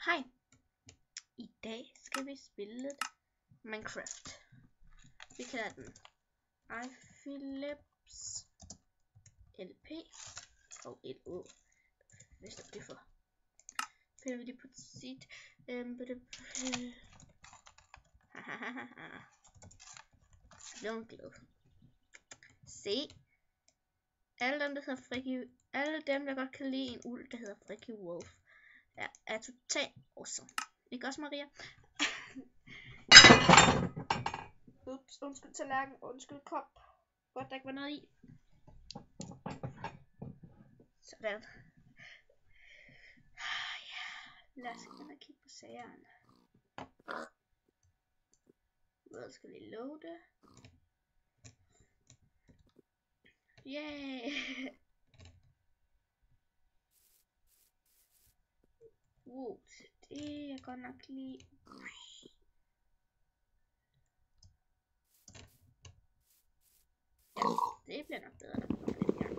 Hej. I dag skal vi spille lidt Minecraft. Vi kalder den iPhilips LP og LO. Hvad står det for? Finder vi det på sit Don't glad. Se. Alle dem der godt kan lide en uld, der hedder Freaky Wolf, er totalt awesome. Ikke også, Maria? Ups, undskyld tallerken, undskyld kop. Godt, der ikke var noget i. Sådan. Ja, lad os kigge på sagerne. Hvad skal vi loade? Yay! Wow, det er godt nok lige. Ja, det bliver nok bedre, når vi kommer lidt i gang.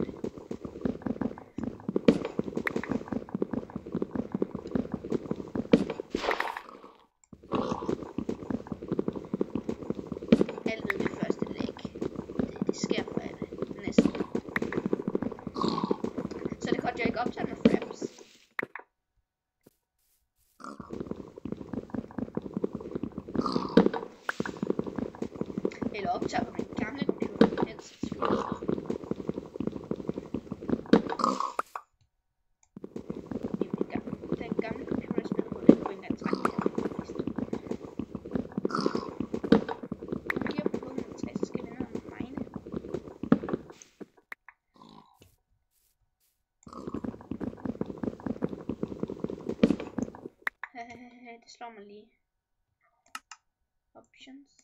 Alle ved det første læg. Det sker for alle, næsten. Så det godt, jeg ikke optager med fraps. Eller optager på min gamle computer. Den gamle computer spiller på det på en gang træk. Lige op på 160, så skal vi have noget mine. Det slår mig lige. Options.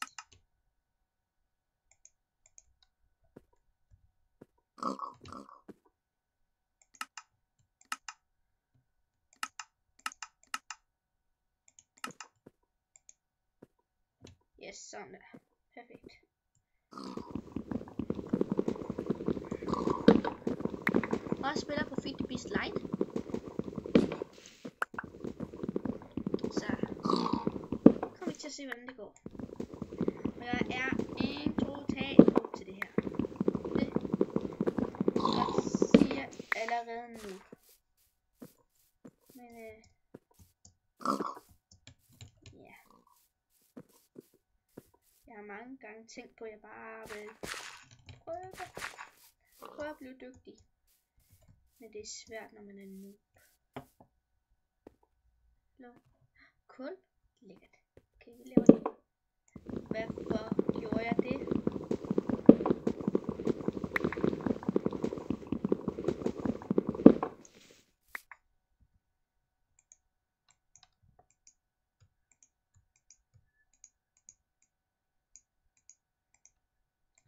Yes, sådan der. Perfekt. Og spiller på Feed the Beast Lite. Så kommer vi til at se, hvordan det går. Og jeg er en totalt god til det her. Det siger allerede nu. Men ja. Jeg har mange gange tænkt på, at jeg bare vil prøve at blive dygtig. Men det er svært, når man er noob. Kul. Lækkert. Okay, vi laver det. Hvorfor gjorde jeg det?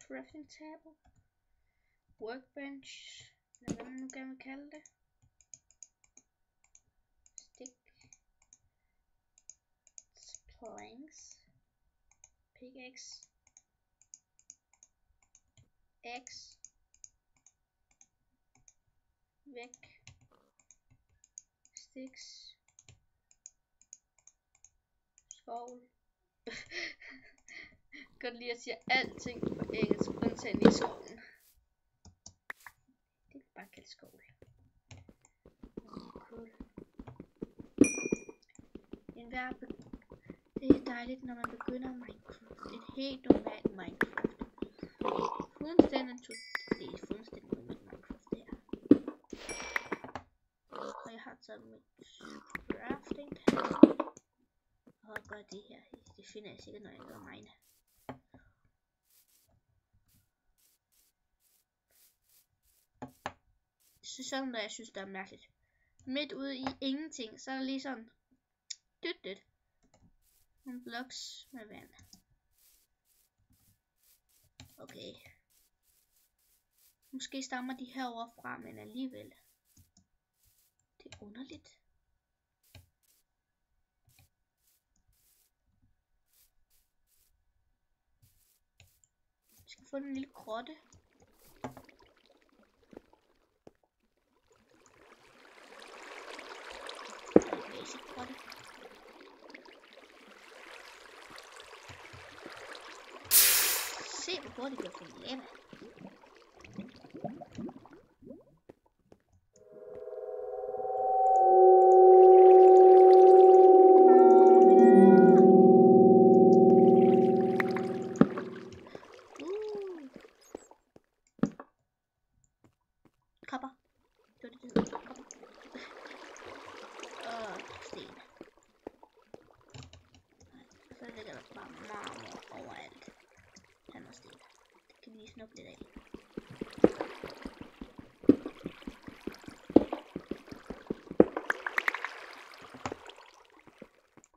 Crafting table. Workbench. Hvad man nu gerne vil kalde det. Stick. Planks. Pickaxe. X. Væk. Sticks. Skovl. Godt lide at sige alting på engelsk, undtagen i skoven. Det er bare kaldt skovl. Cool. Det er dejligt, når man begynder Minecraft. Et helt normalt Minecraft. Fuldstændig normalt Minecraft det her. Og jeg har taget mit crafting table. Og gør det her. Det finder jeg sikkert, når jeg gør mine. Så sådan der, jeg synes, der er mærkeligt. Midt ude i ingenting, så er der lige sådan dyt. Nogle blocks med vand. Okay. Måske stammer de herovre fra, men alligevel. Det er underligt. Jeg skal få en lille grotte. Basic grotte. Det er hurtigt at få lava. Kopper. Det var det hedder. Kopper. Og sten. Så ligger der bare marmor overalt. Han og sten. Det kan vi lige snuppe lidt af.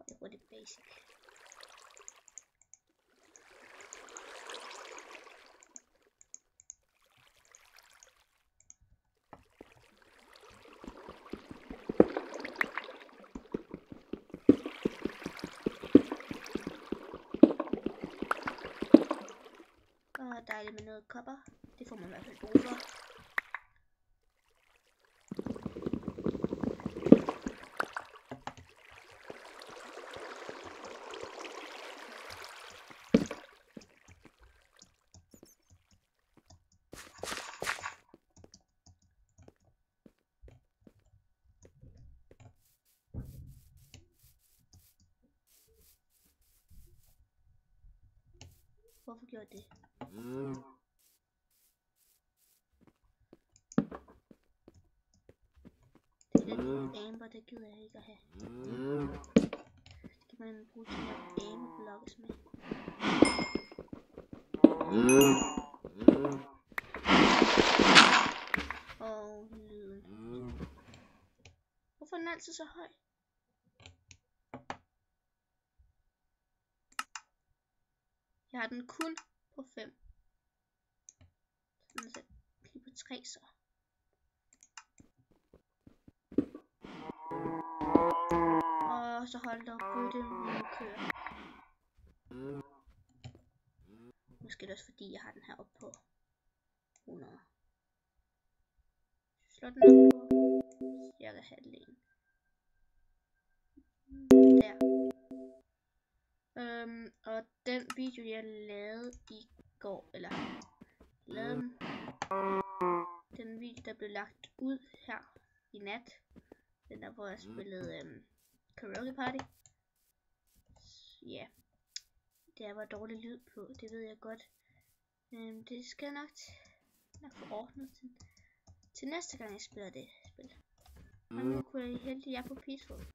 Det var det basic. Dejligt med noget kopper. Det får man i hvert fald brug for. Hvorfor gjorde det? Det er amber, det gider jeg ikke at have. Det kan man bruge til at amber blokkes med. Og lyden. Hvorfor er den altid så høj? Jeg har den kun på 5. Så den lige på 3 så. Og så hold da op på det, nu kører. Måske er det også fordi jeg har den her oppe på 100. Slå den op på cirka halvdelen. Der. Og den video jeg lavede i går, eller lavede den video der blev lagt ud her i nat, den der hvor jeg spillede Karaoke Party. Ja, der var dårlig lyd på, det ved jeg godt. Det skal jeg nok få ordnet til næste gang jeg spiller det spil. Og nu kunne jeg heldig jeg på Peaceful.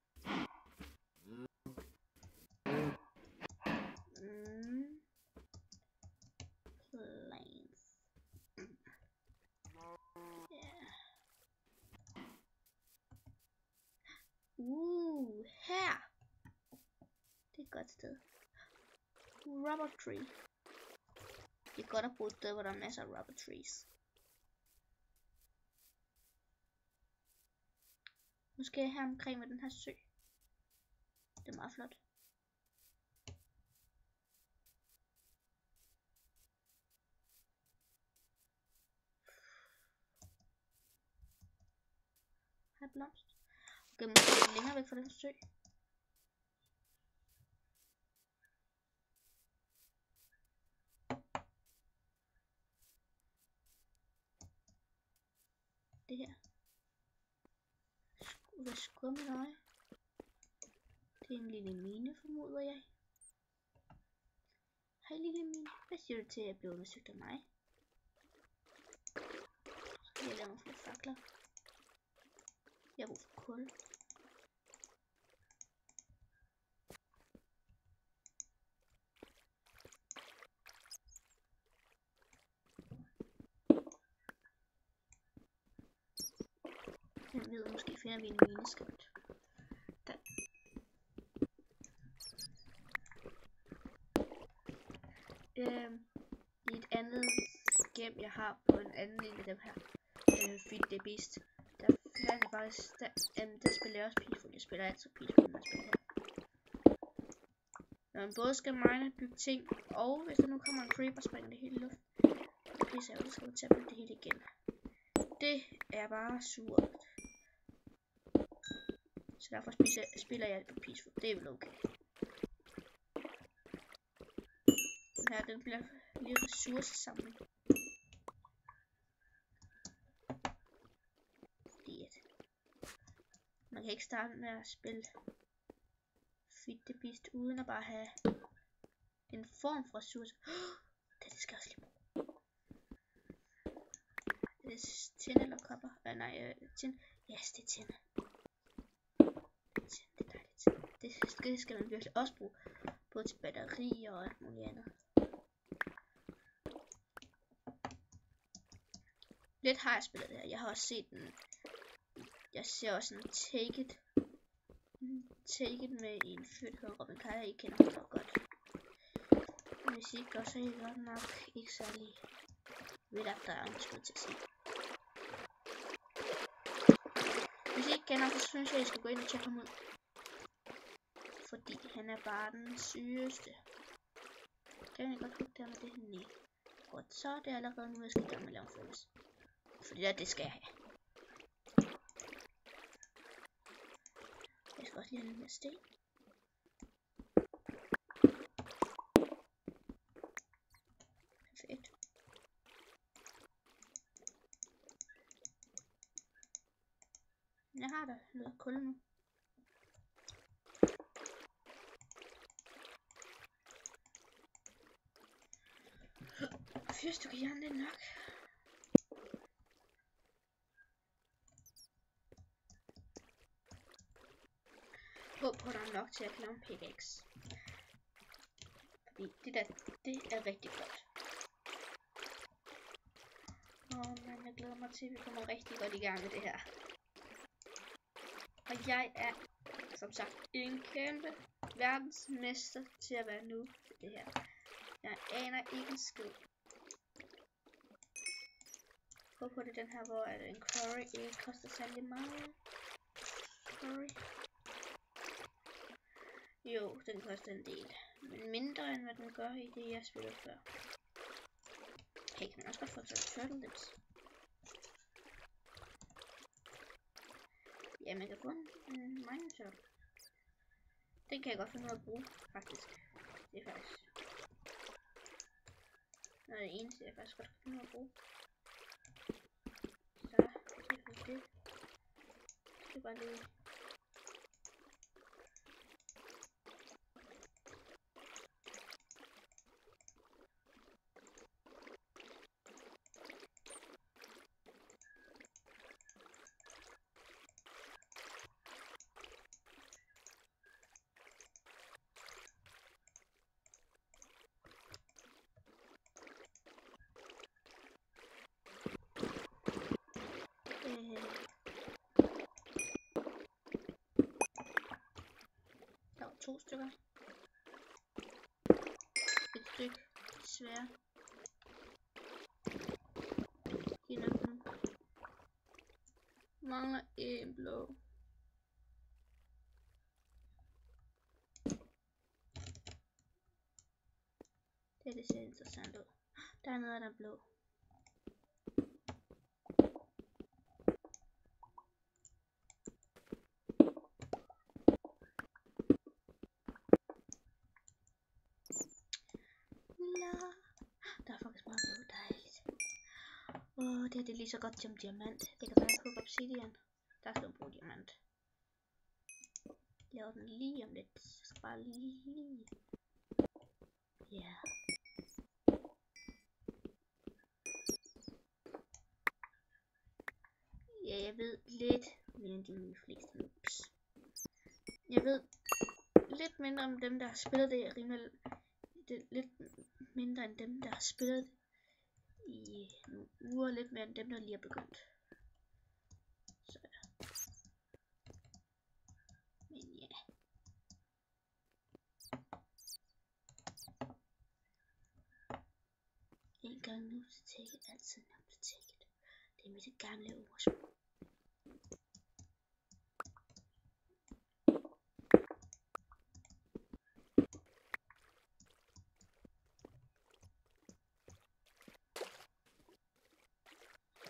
Her. Det er et godt sted. Rubber tree. Det er godt at bruge et sted, hvor der er masser af rubber trees. Nu skal jeg her omkring med den her sø. Det er meget flot. Her er blomst. Okay, måske lidt længere væk fra den sø. Det her. Hvad skummer dig? Det er en lille mine, formoder jeg. Hej lille mine. Hvad siger du til at blive undersøgt af mig? Så skal jeg lave nogle flere fakler. Jeg har brug for kul. Jeg ved, måske finder vi en mineskrift. Der. I et andet game, jeg har på en anden en af dem her, Feed the Beast, der fandt jeg faktisk, der spiller jeg også Peaceful. Jeg spiller altid Peaceful, når jeg spiller her. Når man både skal mine og bygge ting, og hvis der nu kommer en creeper og springer det hele i luften, så pisser jeg, så skal man til at bygge det hele igen. Det er bare surt. Så derfor spiller jeg på Peaceful. Det er vel okay. Den her, den bliver lige ressourcesamling. Fordi at man kan ikke starte med at spille Feed the Beast uden at bare have en form for ressource. Det skal jeg også lige bruge. Det er tin eller kopper? Nej, tin. Yes, det er tin. Tin, det er dejligt. Det skal man virkelig også bruge. Både til batterier og alt muligt andet. Lidt har jeg spillet det her. Jeg har også set den. Jeg ser også en Take It med en fyr, der hedder Robin Kaja. I kender ham nok godt. Hvis I ikke gør, så er I godt nok ikke særlig ved at der er en skud til at sige. Hvis I ikke kender ham, så synes jeg, I skal gå ind og tjekke ham ud. Fordi han er bare den sygeste. Kan jeg godt huske det med det her? Nej. Godt, så er det allerede nu, jeg skal i gang med at lave en furnace. Fordi det skal jeg have. Jeg skal også lige have lidt mere sten. Perfekt. Jeg har da noget kul nu. Fyrs, du kan jern det nok. Håb på, der er nok til at lave en pickaxe. Fordi det er rigtig godt. Men jeg glæder mig til, at vi kommer rigtig godt i gang med det her. Og jeg er, som sagt, en kæmpe verdensmester til at være nu til det her. Jeg aner ikke en skid. Håb på det den her, hvor en curry ikke koster særlig meget. Curry. Jo, den koster en del. Men mindre end hvad den gør i det, jeg spillede før. Hey, kan man også godt få turtle lips? Ja, man kan få en mine turtle. Den kan jeg godt finde ud af at bruge, faktisk. Det er faktisk noget af det eneste, jeg faktisk godt kan finde ud af at bruge. Så, det er faktisk det. Det er bare lige... Der var 2 stykker. Et stykke svær. De er nok nu. Mangler en blå. Det ser interessant ud. Der er noget, der er blå. Der er faktisk meget blå, dejligt. Det her det er lige så godt som diamant. Det kan være på obsidian. Der skal man bruge diamant. Laver den lige om lidt. Jeg skal bare lige... Ja. Ja, jeg ved lidt mere end de fleste noobs. Jeg ved lidt mindre om dem, der har spillet det rimelig... lidt mindre end dem, der har spillet i nogle uger, lidt mere end dem, der lige er begyndt. Så ja. Men ja. En gang nu til take it, altid nemt til take it. Det er mit gamle ordsprog.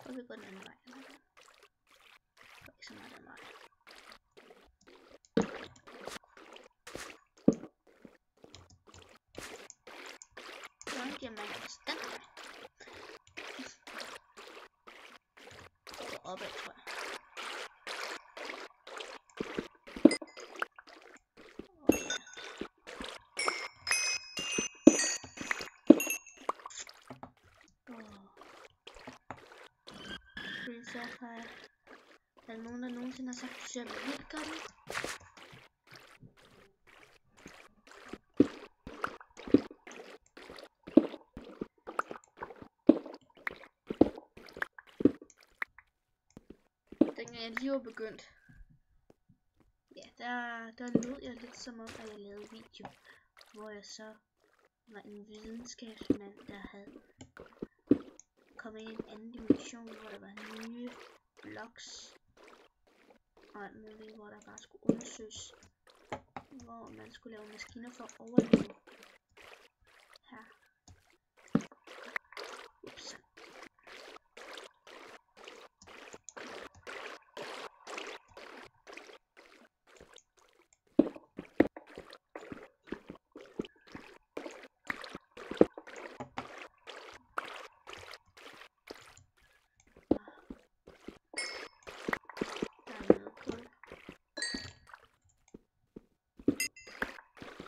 Og vi går den anden vej. Ikke så meget den vej. Hvor mange diamanter er der opad, tror jeg. Sapphire. Er der nogen, der nogensinde har sagt, at du ser vildt gammel? Dengang jeg lige var begyndt, ja, der lød jeg lidt som om, at jeg lavede video, hvor jeg så var en videnskabsmand, der havde kommet ind i en anden dimension, hvor der var nye blocks og alt muligt, hvor der bare skulle undersøges, hvor man skulle lave maskiner for at overleve. Her. Ups.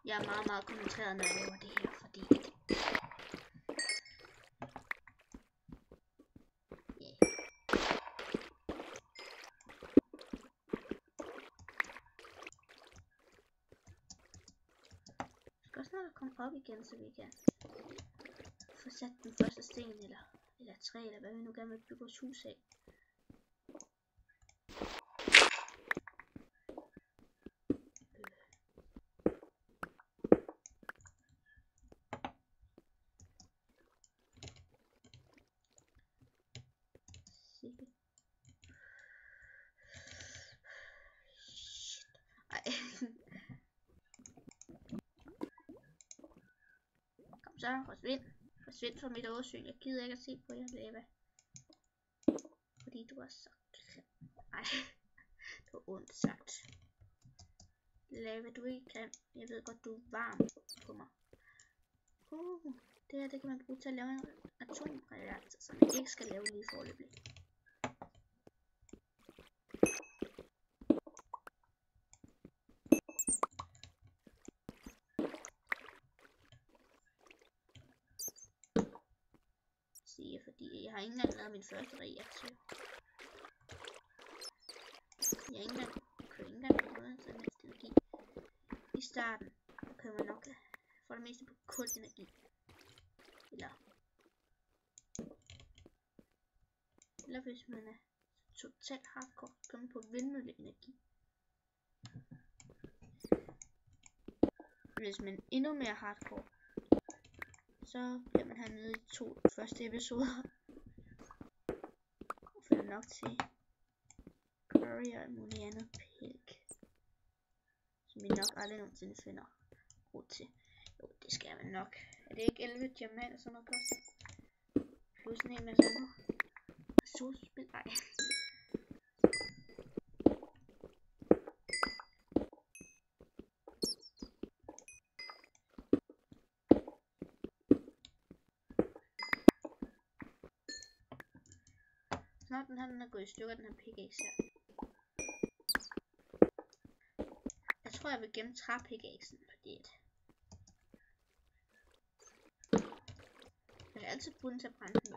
Jeg er meget koncentreret, når jeg laver det her, fordi vi skal også snart komme op igen, så vi kan få sat den første sten, eller træ, eller hvad vi nu gerne vil bygge vores hus af. Kom så, forsvind fra mit åsyn. Jeg gider ikke at se på jer, lava. Fordi du er så grim. Ej, det var ondt sagt. Lava, du er ikke grim. Jeg ved godt, du er varm på mig. Det her, det kan man bruge til at lave en atomreaktor, som man ikke skal lave lige foreløbig. Fordi jeg har ikke engang lavet min første reaktor. Jeg kører ikke engang på noget sådan helst energi. I starten kører man nok for det meste på kulenergi. Eller hvis man er totalt hardcore, kører man på vindmølleenergi. Hvis man er endnu mere hardcore, så bliver man hernede i 2 første episoder. Og finder nok til curry og muligt andet pæk, som vi nok aldrig nogensinde finder råd til. Jo, det skal man nok. Er det ikke 11 diamanter, sådan noget koster? Plus en hel masse andet. Solspil, ej. Snart den er gået i stykker, den her pickaxe her. Jeg tror, jeg vil gemme træpickaxen, fordi jeg kan altid bruge den til at brænde den.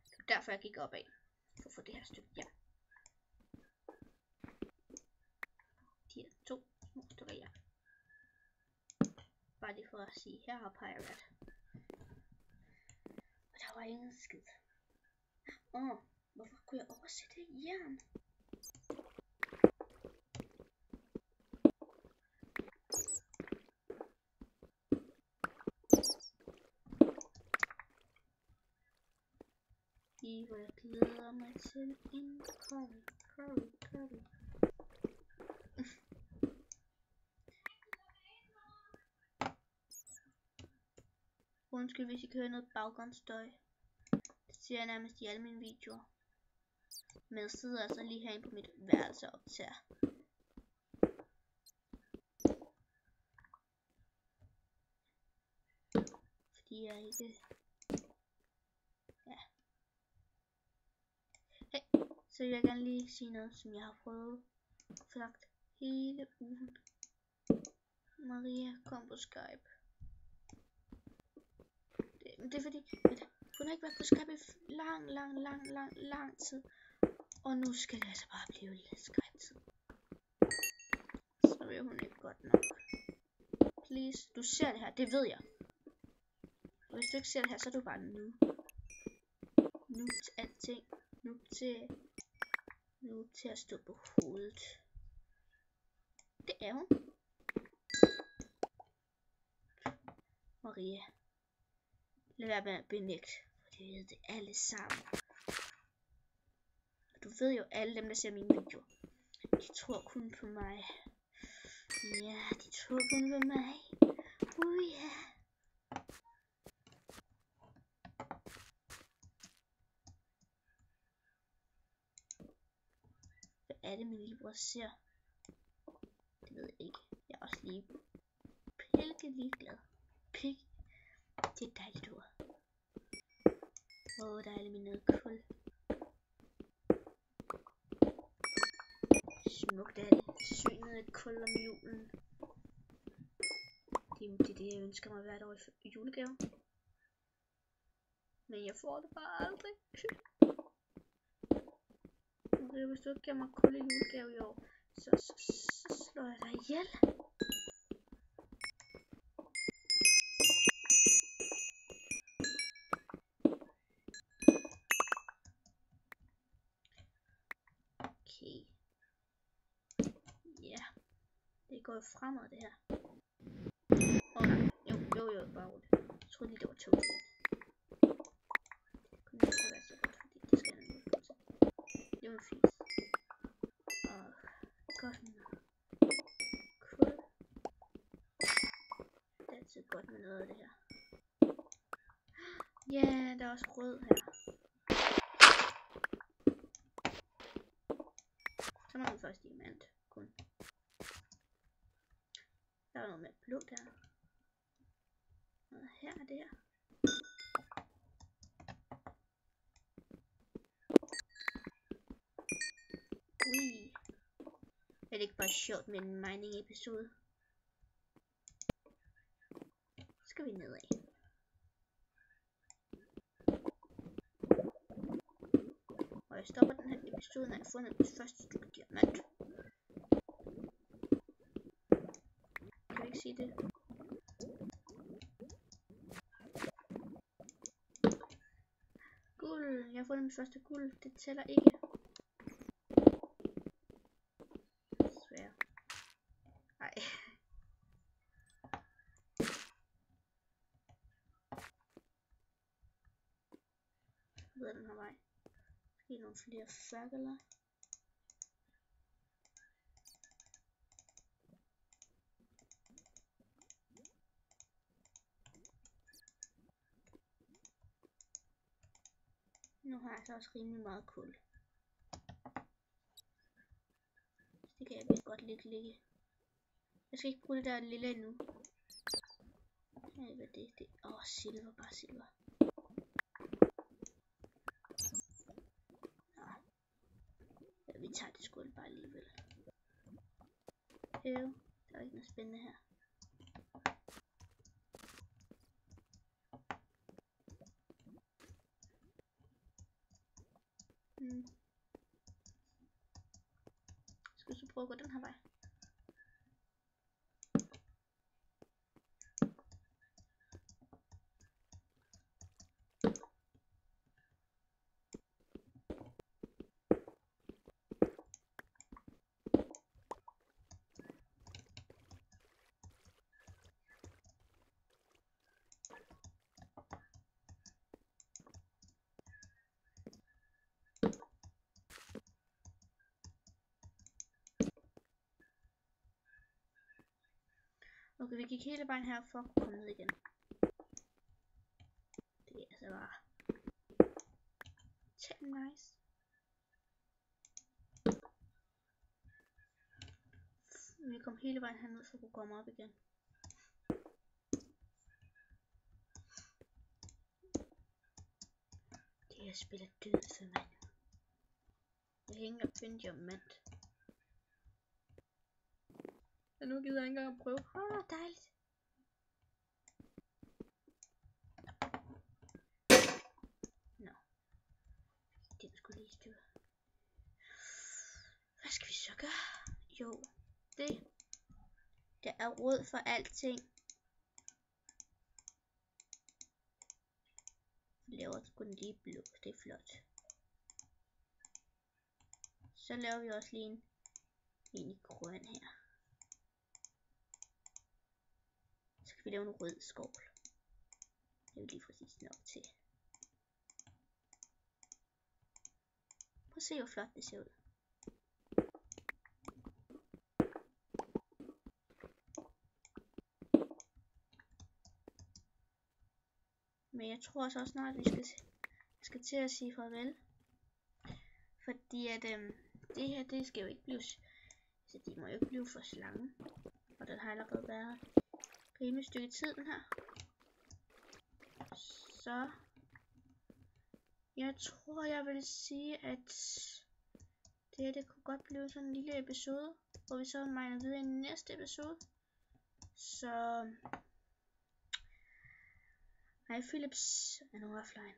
Det var derfor, jeg gik opad, for at få det her stykke jern. De her 2 små stykker jern. Bare lige for at sige, her har Pirate. Og der var ingen skid. Hvorfor kunne jeg oversætte jern? Hvor jeg glæder mig til en curry. Undskyld, hvis I kan høre noget baggrundsstøj. Det siger jeg nærmest i alle mine videoer. Men jeg sidder altså lige herinde på mit værelse og optager. de er ikke... Ja. Hey, så vil jeg gerne lige sige noget, som jeg har prøvet sagt hele ugen. Maria kom på Skype. Det er fordi, at hun har ikke været på Skype i lang tid. Og nu skal det altså bare blive lidt Skype-tid. Så vil hun ikke godt nok. Please, du ser det her, det ved jeg. Og hvis du ikke ser det her, så er du bare nu. Nu til alting. Nu til at stå på hovedet. Det er hun. Maria. Lad være med at benægte. For det ved det alle sammen. Du ved jo, alle dem, der ser mine videoer, de tror kun på mig. Ja, de tror kun på mig. Ja. Hvad er det, min lillebror ser? Det ved jeg ikke. Jeg er også lige ligeglad. Pik. Det er et dejligt ord. Dejligt med noget kul. Smukt er det. Synet af kul om julen. Det er det, jeg ønsker mig hvert år i julegave. Men jeg får det bare aldrig. Okay, hvis du ikke giver mig kul i julegave i år, så slår jeg dig ihjel. Okay. Ja. Det går jo fremad, det her. Nej. Jo, bare roligt. Jeg troede lige, det var 2 sten. Det kunne ikke være så godt, fordi det skal jeg nemlig få til. Det var fint. Og godt med noget kul. Det er altid godt med noget af det her. Ja, der er også rød her. Så mangler vi først diamant. Kun. Der er noget med blå der. Og her er det her. Ui. Er det ikke bare sjovt med en mining episode? Så skal vi nedad. Og jeg stopper den her episode, når jeg har fundet mit første stykke diamant. Kan vi ikke sige det? Guld. Jeg har fundet mit første guld. Det tæller ikke. Desværre. Nej. Ved den her vej. Måske nogle flere fakler. Nu har jeg så også rimelig meget kul. Det kan jeg virkelig godt ligge. Jeg skal ikke bruge det der lille endnu. Hey, hvad det? Silver, bare silver. Ja, vi tager det sgu bare alligevel. Der er ikke noget spændende her. Skal vi så prøve at gå den her vej? Okay, vi gik hele vejen her for at komme ned igen. Det er altså bare nice. Vi kom hele vejen herned for at kunne komme op igen. jeg spiller død for mand. Jeg hænger og finde diamant. Og nu gider jeg ikke engang prøve. Dejligt. Nå. Den skulle lige styre. Hvad skal vi så gøre? Jo, det. Der er råd for alting. Vi laver sgu den lige blå. Det er flot. Så laver vi også lige en i grøn her. Så kan vi lave en rød skovl. Det er jo lige præcis nok til. Prøv at se hvor flot det ser ud. Men jeg tror også snart vi skal til at sige farvel. Fordi at det her, det skal jo ikke blive, så det må jo ikke blive for slange. Og den har allerede været rimelig stykke tid den her. Så jeg tror jeg vil sige at det kunne godt blive sådan en lille episode, hvor vi så miner videre i næste episode. Så hej Philips er nu offline.